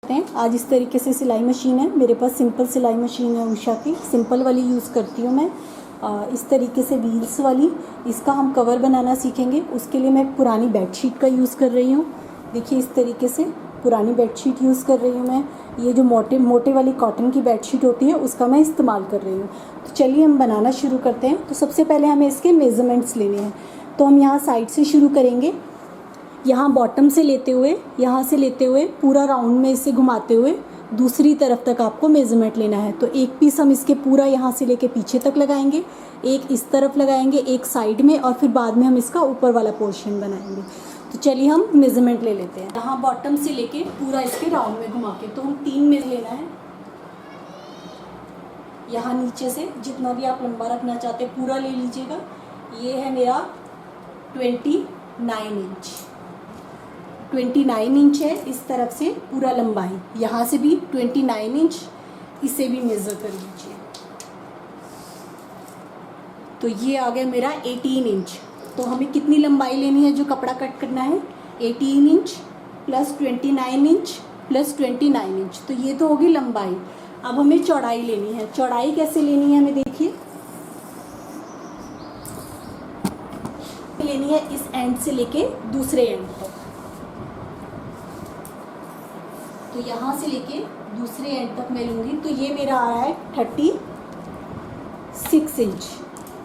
आज इस तरीके से सिलाई मशीन है मेरे पास। सिंपल सिलाई मशीन है उषा की, सिंपल वाली यूज़ करती हूँ मैं। इस तरीके से व्हील्स वाली, इसका हम कवर बनाना सीखेंगे। उसके लिए मैं एक पुरानी बेडशीट का यूज़ कर रही हूँ। देखिए इस तरीके से पुरानी बेडशीट यूज़ कर रही हूँ मैं। ये जो मोटे वाली कॉटन की बेडशीट होती है उसका मैं इस्तेमाल कर रही हूँ। तो चलिए हम बनाना शुरू करते हैं। तो सबसे पहले हमें इसके मेज़रमेंट्स लेने हैं। तो हम यहाँ साइड से शुरू करेंगे, यहाँ बॉटम से लेते हुए, यहाँ से लेते हुए पूरा राउंड में इसे घुमाते हुए दूसरी तरफ तक आपको मेज़रमेंट लेना है। तो एक पीस हम इसके पूरा यहाँ से लेके पीछे तक लगाएंगे, एक इस तरफ लगाएंगे, एक साइड में, और फिर बाद में हम इसका ऊपर वाला पोर्शन बनाएंगे। तो चलिए हम मेज़रमेंट ले लेते हैं। यहाँ बॉटम से लेके पूरा इसके राउंड में घुमा के, तो हम 3 में लेना है। यहाँ नीचे से जितना भी आप लंबा रखना चाहते हैं पूरा ले लीजिएगा। ये है मेरा 29 इंच, 29 इंच है इस तरफ से पूरा लंबाई। यहाँ से भी 29 इंच, इसे भी मेज़र कर लीजिए। तो ये आ गया मेरा 18 इंच। तो हमें कितनी लंबाई लेनी है जो कपड़ा कट करना है? 18 inch plus 29 inch plus 29 inch. तो ये तो होगी लंबाई। अब हमें चौड़ाई लेनी है। चौड़ाई कैसे लेनी है हमें देखिए, लेनी है इस एंड से लेके दूसरे एंड तक। तो यहाँ से लेके दूसरे एंड तक मैं लूँगी। तो ये मेरा आ रहा है 36 इंच।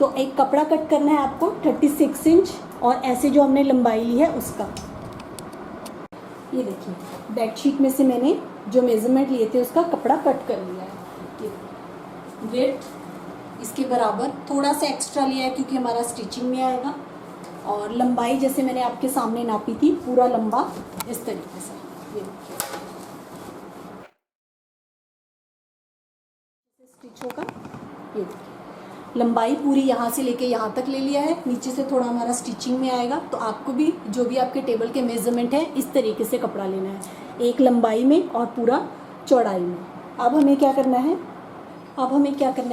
तो एक कपड़ा कट करना है आपको 36 इंच, और ऐसे जो हमने लंबाई ली है उसका। ये देखिए बेडशीट में से मैंने जो मेज़रमेंट लिए थे उसका कपड़ा कट कर लिया है। विड्थ इसके बराबर, थोड़ा सा एक्स्ट्रा लिया है क्योंकि हमारा स्टिचिंग में आएगा। और लंबाई जैसे मैंने आपके सामने नापी थी पूरा लंबा इस तरीके से। ये देखिए स्टिच होगा। ये देखिए लंबाई पूरी यहाँ से लेके यहाँ तक ले लिया है। नीचे से थोड़ा हमारा स्टिचिंग में आएगा। तो आपको भी जो भी आपके टेबल के मेज़रमेंट है इस तरीके से कपड़ा लेना है, एक लंबाई में और पूरा चौड़ाई में। अब हमें क्या करना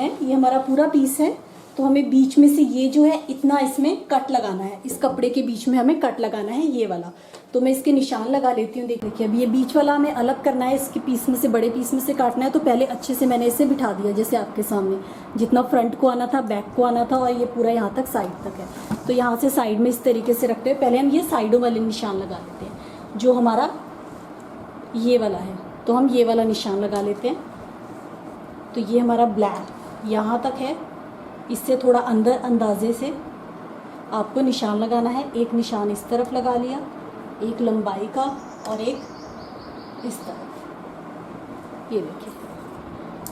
है, ये हमारा पूरा पीस है। तो हमें बीच में से ये जो है इतना इसमें कट लगाना है। इस कपड़े के बीच में हमें कट लगाना है, ये वाला। तो मैं इसके निशान लगा लेती हूँ। देखिए अब ये बीच वाला हमें अलग करना है, इसके पीस में से, बड़े पीस में से काटना है। तो पहले अच्छे से मैंने इसे बिठा दिया जैसे आपके सामने, जितना फ्रंट को आना था बैक को आना था, और ये पूरा यहाँ तक साइड तक है। तो यहाँ से साइड में इस तरीके से रखते हुए पहले हम ये साइडों वाले निशान लगा लेते हैं। जो हमारा ये वाला है तो हम ये वाला निशान लगा लेते हैं। तो ये हमारा ब्लैक यहाँ तक है, इससे थोड़ा अंदर अंदाजे से आपको निशान लगाना है। एक निशान इस तरफ लगा लिया, एक लंबाई का और एक इस तरफ। ये देखिए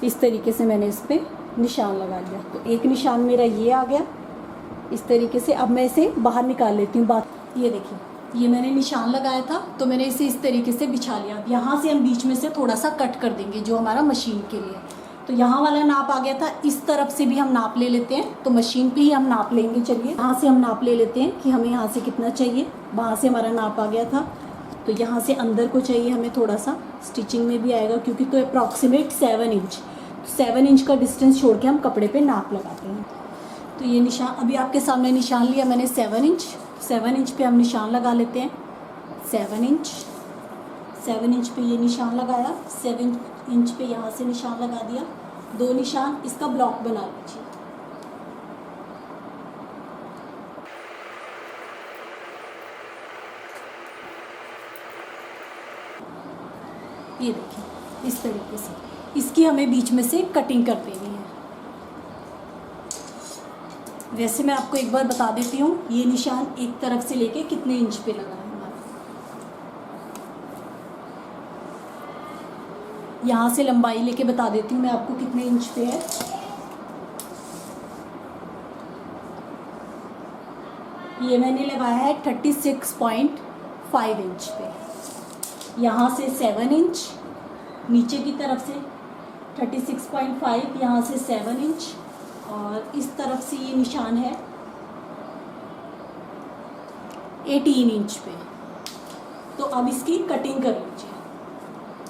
इस तरीके से मैंने इस पर निशान लगा लिया। तो एक निशान मेरा ये आ गया इस तरीके से। अब मैं इसे बाहर निकाल लेती हूँ। ये देखिए ये मैंने निशान लगाया था, तो मैंने इसे इस तरीके से बिछा लिया। अब यहाँ से हम बीच में से थोड़ा सा कट कर देंगे जो हमारा मशीन के लिए। तो यहाँ वाला नाप आ गया था, इस तरफ से भी हम नाप ले लेते हैं। तो मशीन पे ही हम नाप लेंगे। चलिए यहाँ से हम नाप ले लेते हैं कि हमें यहाँ से कितना चाहिए। वहाँ से हमारा नाप आ गया था, तो यहाँ से अंदर को चाहिए हमें थोड़ा सा, स्टिचिंग में भी आएगा क्योंकि। तो अप्रॉक्सीमेट 7 इंच, 7 इंच का डिस्टेंस छोड़ के हम कपड़े पे नाप लगाते हैं। तो ये निशान अभी आपके सामने निशान लिया मैंने 7 इंच। 7 इंच पे हम निशान लगा लेते हैं। 7 इंच पे ये निशान लगाया। 7 इंच पे यहाँ से निशान लगा दिया। 2 निशान, इसका ब्लॉक बना लीजिए। ये देखिए इस तरीके से इसकी हमें बीच में से कटिंग कर देनी है। वैसे मैं आपको एक बार बता देती हूँ, ये निशान एक तरफ से लेके कितने इंच पे लगा है हमारा। यहाँ से लंबाई लेके बता देती हूँ मैं आपको कितने इंच पे है। ये मैंने लगाया है 36.5 इंच पे। यहाँ से 7 इंच, नीचे की तरफ से 36.5, यहाँ से 7 इंच, और इस तरफ से ये निशान है 18 इंच पे। तो अब इसकी कटिंग कर लीजिए,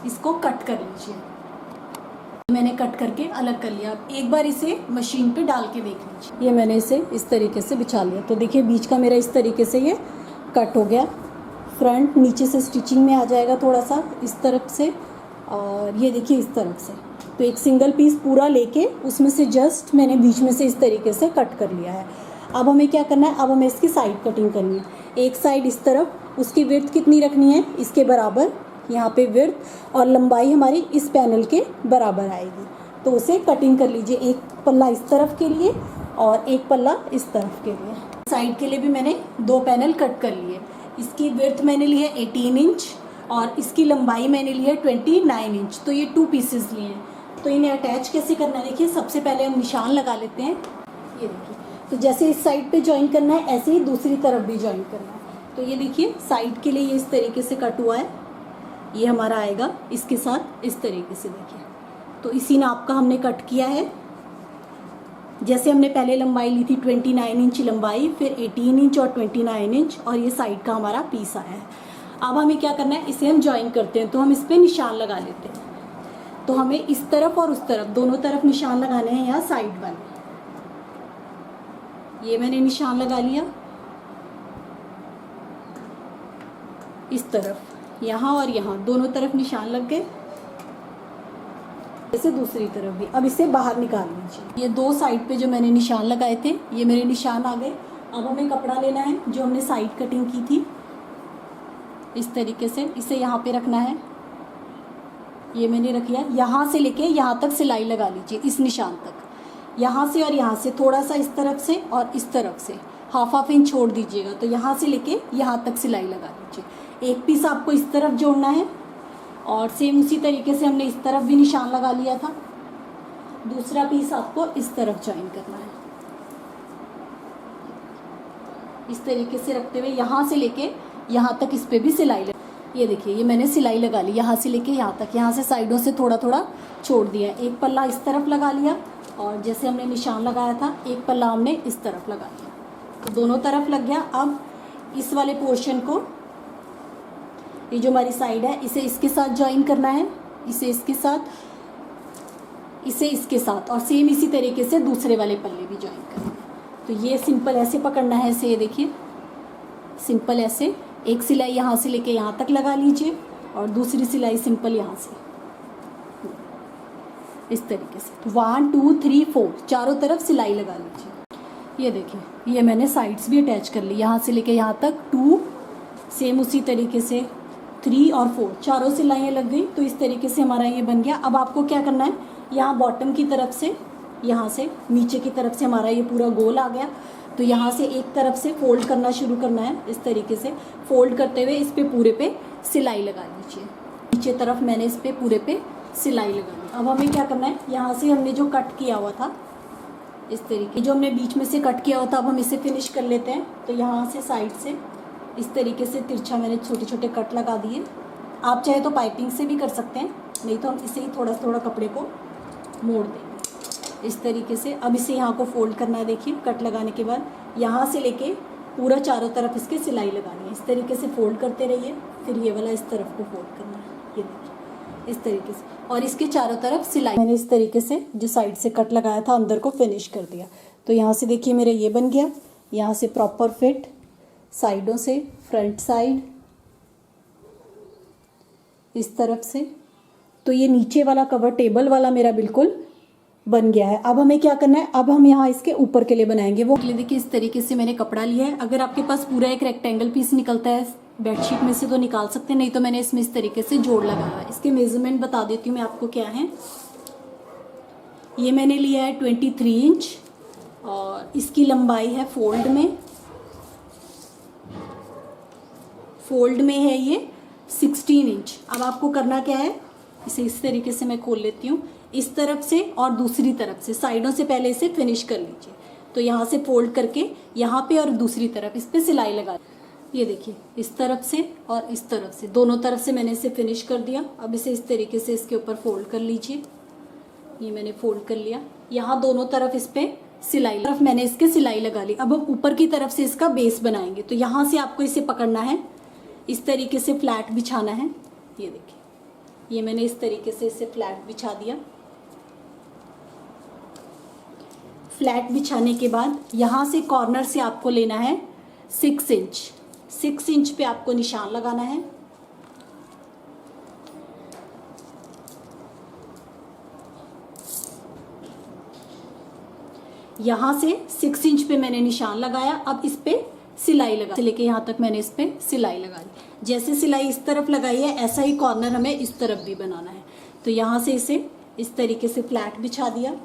इसको कट कर लीजिए। मैंने कट करके अलग कर लिया। एक बार इसे मशीन पे डाल के देख लीजिए। ये मैंने इसे इस तरीके से बिछा लिया। तो देखिए बीच का मेरा इस तरीके से ये कट हो गया। फ्रंट नीचे से स्टिचिंग में आ जाएगा थोड़ा सा इस तरफ से, और ये देखिए इस तरफ से। तो एक सिंगल पीस पूरा लेके उसमें से जस्ट मैंने बीच में से इस तरीके से कट कर लिया है। अब हमें क्या करना है, अब हमें इसकी साइड कटिंग करनी है। एक साइड इस तरफ, उसकी विड्थ कितनी रखनी है, इसके बराबर यहाँ पे विड्थ, और लंबाई हमारी इस पैनल के बराबर आएगी। तो उसे कटिंग कर लीजिए, एक पल्ला इस तरफ के लिए और एक पल्ला इस तरफ के लिए। साइड के लिए भी मैंने 2 पैनल कट कर लिए। इसकी विड्थ मैंने ली है 18 इंच और इसकी लंबाई मैंने ली है 29 इंच। तो ये 2 पीसेस लिए हैं। तो इन्हें अटैच कैसे करना है, देखिए सबसे पहले हम निशान लगा लेते हैं। ये देखिए, तो जैसे इस साइड पे जॉइन करना है ऐसे ही दूसरी तरफ भी जॉइन करना है। तो ये देखिए साइड के लिए ये इस तरीके से कट हुआ है, ये हमारा आएगा इसके साथ इस तरीके से। देखिए तो इसी नाप का हमने कट किया है। जैसे हमने पहले लंबाई ली थी 29 इंच लंबाई, फिर 18 इंच और 29 इंच, और ये साइड का हमारा पीस आया है। अब हमें क्या करना है, इसे हम जॉइन करते हैं। तो हम इस पर निशान लगा लेते हैं। तो हमें इस तरफ और उस तरफ दोनों तरफ निशान लगाने हैं यहाँ साइड वाले। ये मैंने निशान लगा लिया इस तरफ, यहाँ और यहाँ दोनों तरफ निशान लग गए। जैसे दूसरी तरफ भी। अब इसे बाहर निकाल लीजिए। ये 2 साइड पे जो मैंने निशान लगाए थे ये मेरे निशान आ गए। अब हमें कपड़ा लेना है जो हमने साइड कटिंग की थी, इस तरीके से इसे यहाँ पे रखना है। ये मैंने रख लिया। यहाँ से लेके यहाँ तक सिलाई लगा लीजिए, इस निशान तक। यहाँ से और यहाँ से थोड़ा सा इस तरफ से और इस तरफ से हाफ इंच छोड़ दीजिएगा। तो यहाँ से लेके यहाँ तक सिलाई लगा लीजिए। एक पीस आपको इस तरफ जोड़ना है और सेम उसी तरीके से हमने इस तरफ भी निशान लगा लिया था। दूसरा पीस आपको इस तरफ ज्वाइन करना है, इस तरीके से रखते हुए यहाँ से लेके यहाँ तक इस पे भी सिलाई लगा। ये देखिए ये मैंने सिलाई लगा ली यहाँ से लेके यहाँ तक। यहाँ से साइडों से थोड़ा थोड़ा छोड़ दिया। एक पल्ला इस तरफ लगा लिया और जैसे हमने निशान लगाया था एक पल्ला हमने इस तरफ लगा लिया। तो दोनों तरफ लग गया। अब इस वाले पोर्शन को, ये जो हमारी साइड है, इसे इसके साथ ज्वाइन करना है, इसे इसके साथ, इसे इसके साथ, और सेम इसी तरीके से दूसरे वाले पल्ले भी ज्वाइन करना है। तो ये सिंपल ऐसे पकड़ना है इसे। ये देखिए सिंपल ऐसे एक सिलाई यहाँ से लेके यहाँ तक लगा लीजिए और दूसरी सिलाई सिंपल यहाँ से इस तरीके से 1 2 3 4 चारों तरफ सिलाई लगा लीजिए। ये देखिए ये मैंने साइड्स भी अटैच कर ली, यहाँ से लेके यहाँ तक 2, सेम उसी तरीके से 3 और 4 चारों सिलाइयाँ लग गई। तो इस तरीके से हमारा ये बन गया। अब आपको क्या करना है, यहाँ बॉटम की तरफ से, यहाँ से नीचे की तरफ से हमारा ये पूरा गोल आ गया। तो यहाँ से एक तरफ से फोल्ड करना शुरू करना है, इस तरीके से फोल्ड करते हुए इस पे पूरे पे सिलाई लगा लीजिए। नीचे तरफ मैंने इस पे पूरे पे सिलाई लगा ली। अब हमें क्या करना है, यहाँ से हमने जो कट किया हुआ था इस तरीके, जो हमने बीच में से कट किया हुआ था, अब हम इसे फिनिश कर लेते हैं। तो यहाँ से साइड से इस तरीके से तिरछा मैंने छोटे छोटे कट लगा दिए। आप चाहे तो पाइपिंग से भी कर सकते हैं, नहीं तो हम इसे ही थोड़ा थोड़ा कपड़े को मोड़ देंगे इस तरीके से। अब इसे यहाँ को फोल्ड करना है। देखिए कट लगाने के बाद यहाँ से लेके पूरा चारों तरफ इसके सिलाई लगानी है। इस तरीके से फोल्ड करते रहिए। फिर ये वाला इस तरफ को फोल्ड करना है, ये देखिए इस तरीके से, और इसके चारों तरफ सिलाई मैंने इस तरीके से जो साइड से कट लगाया था अंदर को फिनिश कर दिया। तो यहाँ से देखिए मेरा ये बन गया। यहाँ से प्रॉपर फिट, साइडों से, फ्रंट साइड इस तरफ से। तो ये नीचे वाला कवर टेबल वाला मेरा बिल्कुल बन गया है। अब हमें क्या करना है, अब हम यहाँ इसके ऊपर के लिए बनाएंगे। वो देखिए इस तरीके से मैंने कपड़ा लिया है। अगर आपके पास पूरा एक रेक्टेंगल पीस निकलता है बेडशीट में से तो निकाल सकते हैं, नहीं तो मैंने इसमें इस तरीके से जोड़ लगाया है। इसके मेजरमेंट बता देती हूँ मैं आपको क्या है। ये मैंने लिया है 23 इंच और इसकी लंबाई है फोल्ड में है ये 16 इंच। अब आपको करना क्या है, इसे इस तरीके से मैं खोल लेती हूँ, इस तरफ से और दूसरी तरफ से, साइडों से पहले इसे फिनिश कर लीजिए। तो यहाँ से फोल्ड करके यहाँ पे और दूसरी तरफ इस पे सिलाई लगा। ये देखिए इस तरफ से और इस तरफ से, दोनों तरफ से मैंने इसे फिनिश कर दिया। अब इसे इस तरीके से इसके ऊपर फोल्ड कर लीजिए। ये मैंने फोल्ड कर लिया। यहाँ दोनों तरफ इस पे सिलाई, तरफ मैंने इसके सिलाई लगा ली। अब हम ऊपर की तरफ से इसका बेस बनाएंगे। तो यहाँ से आपको इसे पकड़ना है, इस तरीके से फ्लैट बिछाना है। ये देखिए ये मैंने इस तरीके से इसे फ्लैट बिछा दिया। फ्लैट बिछाने के बाद यहाँ से कॉर्नर से आपको लेना है 6 इंच। 6 इंच पे आपको निशान लगाना है। यहाँ से 6 इंच पे मैंने निशान लगाया। अब इस पे सिलाई लगा, से लेके यहाँ तक मैंने इस पे सिलाई लगा दी। जैसे सिलाई इस तरफ लगाई है ऐसा ही कॉर्नर हमें इस तरफ भी बनाना है। तो यहाँ से इसे इस तरीके से फ्लैट बिछा दिया।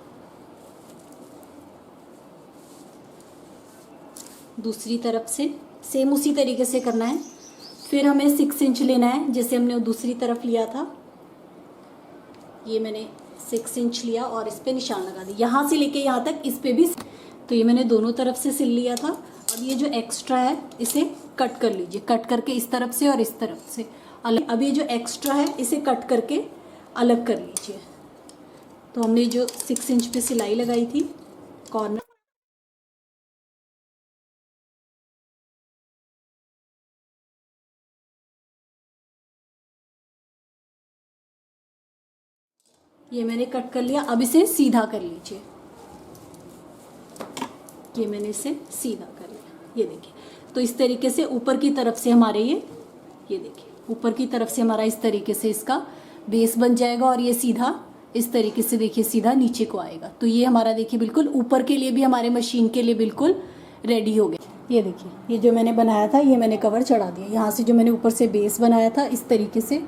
दूसरी तरफ से सेम उसी तरीके से करना है। फिर हमें 6 इंच लेना है जैसे हमने दूसरी तरफ लिया था। ये मैंने 6 इंच लिया और इस पे निशान लगा दिया। यहाँ से लेके यहाँ तक इस पे भी, तो ये मैंने दोनों तरफ से सिल लिया था। अब ये जो एक्स्ट्रा है इसे कट कर लीजिए, कट करके इस तरफ से और इस तरफ से अलग। अब ये जो एक्स्ट्रा है इसे कट करके अलग कर लीजिए। तो हमने जो 6 इंच पे सिलाई लगाई थी कॉर्नर, ये मैंने कट कर लिया। अब इसे सीधा कर लीजिए। ये मैंने इसे सीधा कर लिया, ये देखिए। तो इस तरीके से ऊपर की तरफ से हमारे ये देखिए ऊपर की तरफ से हमारा इस तरीके से इसका बेस बन जाएगा और ये सीधा इस तरीके से देखिए सीधा नीचे को आएगा। तो ये हमारा देखिए बिल्कुल ऊपर के लिए भी हमारे मशीन के लिए बिल्कुल रेडी हो गया। ये देखिए ये जो मैंने बनाया था ये मैंने कवर चढ़ा दिया। यहाँ से जो मैंने ऊपर से बेस बनाया था इस तरीके से,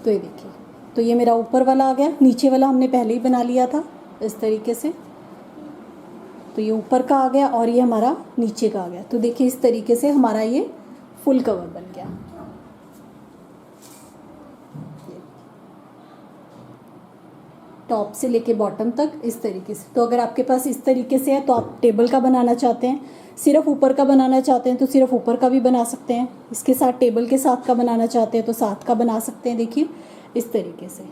तो ये देखिए, तो ये मेरा ऊपर वाला आ गया। नीचे वाला हमने पहले ही बना लिया था इस तरीके से, तो ये ऊपर का आ गया और ये हमारा नीचे का आ गया। तो देखिए इस तरीके से हमारा ये फुल कवर बन गया। टॉप से लेके बॉटम तक इस तरीके से। तो अगर आपके पास इस तरीके से है तो आप टेबल का बनाना चाहते हैं, सिर्फ ऊपर का बनाना चाहते हैं तो सिर्फ ऊपर का भी बना सकते हैं। इसके साथ टेबल के साथ का बनाना चाहते हैं तो साथ का बना सकते हैं। देखिए इस तरीके से।